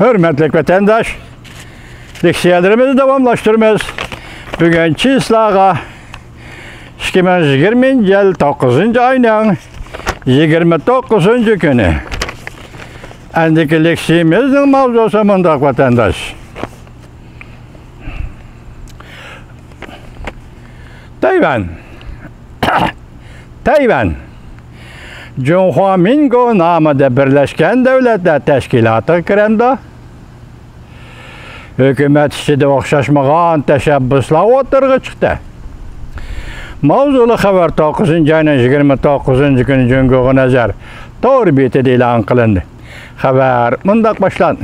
Hürmetlik vatandaş, leksiyalarımızı devamlaştırmaz. Bugünkü islağa 2020 yıl 9. ayının 29. günü. Andaki leksiyimizin mavzusu mındak vatandaş. Tayvan. Cunhua Mingo namıda Birleşken Devletler Teşkilatı kirende. Hükümet işide okşaşmağın teşebbüsler oturgu çıktı. Mavzulu haber 9. ayının 29. günü cüngüğü nazar doğru biti ilan kılındı. Haber mındak başlandı.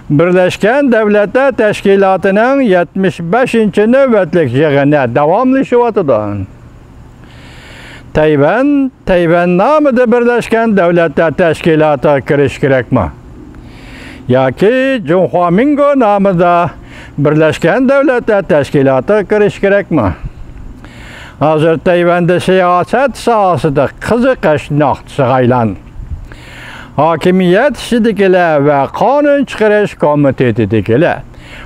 Birleşken Devletler Teşkilatı'nın 75. nöbetlik yığını devamlaşıvatıdı. Tayvan namıda Birleşken Devletler Teşkilatı kiriş gerek mi? Ya ki Cunhua Mingo namıda Birleşken Devletler Teşkilatı kiriş gerek mi? Hazır Tayvan'da siyaset sahasıda kızıkış noktası aylan. Hakimiyet işidikiler ve kanun çıkarış komitetidikiler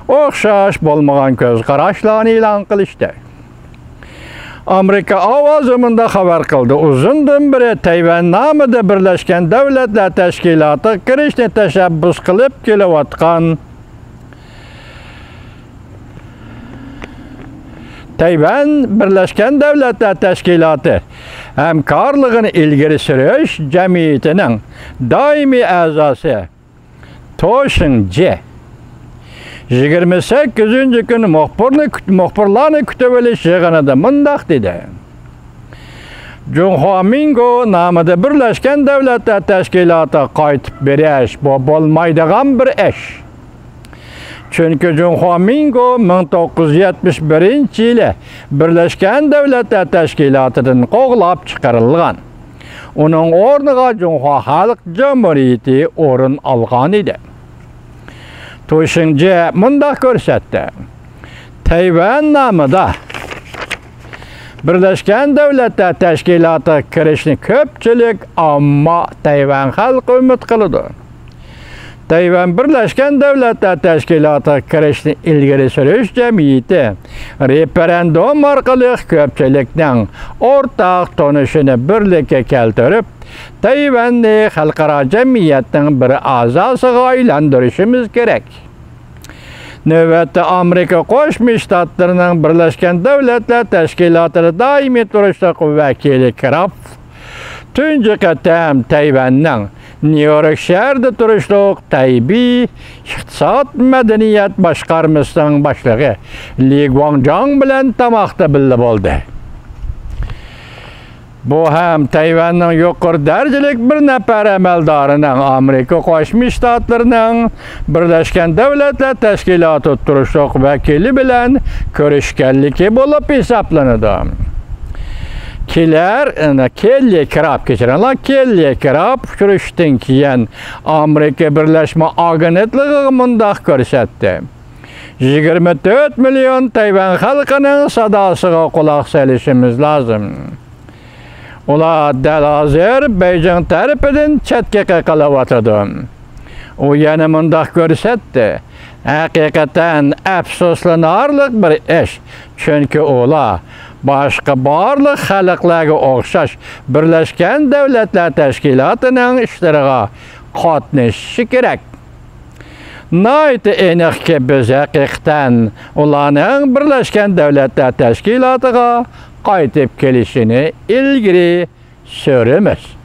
okşaş bolmagan göz kararlarını ilan kılıştı. Amerika avazımında haber kıldı. Uzundan beri Tayvan namıda Birleşken Devletler Teşkilatı kirişni teşebbüs kılıp kelevatkan Tayvan Birleşken Devletler Teşkilatı hemkarlığını ilgili sürüş cemiyetinin daimi azası Toşince 28. gün muhbirlarını kütüveliş yığınıda mındak dedi. Cunhua Mingo namıda Birleşken Devletler Teşkilatı qaytıp beriş bolmaydıgan bir iş. Çünkü Cunhua Mingo 1971 yılı Birleşken Devletler Teşkilatı'ndan qoğlap çıkarılgan. Onun ornuğa Cunhua Halk Cumhuriyeti orun algan idi. Toşince mındak görsetti. Tayvan namıda Birleşken Devletler Teşkilatı kirişini köpçülük ama Tayvan halkı ümit kılıdı. Tayvan Birleşken Devletler Teşkilatı kirişini ilgili sürüş cemiyeti referendum arkalı köpçülükten ortak tonuşunu birlikte keltirip Tayvan'ı halkara cemiyetin bir azasıga aylandırışımız gerek. Növbette Amerika Koşmuş Ştatlarının Birleşken Devletler Teşkilatı'nı daimi duruşluk vekili kirap, tüncü katem Tayvan'ın New York şehirde duruşluk Taybi İktisat Medeniyet Başkarmasının başlığı Li Guangzhang bilen tamakta bildi oldu. Bu hem Tayvan'ın yukarı derecelik bir nefer emeldarının Amerika Koşmuş Ştatlarının Birleşken Devletler Teşkilatı duruşluk vekili bilen görüşkenliki bulup hesaplanıdı. Kelli kirap geçirenler kelli kirap görüştün kiyen Amerika Birleşme Agenetliği mındak görsetti. 24 milyon Tayvan halkının sadasıga kulak selişimiz lazım. Ola del hazır Beijing tarafından çetkeke kalavatıdı. O yana mındak görsetti. Hakikaten afsuslanarlık bir iş. Çünkü ola başka barlıq xalqlarga okşaş Birleşken Devletler Teşkilatı'nın işleriga qatnaşışı gerek. Naytı eniq ki biz hakikaten ulanın Birleşken Devletler Teşkilatı'ga qaytıp kelişini ilgili sürümüz.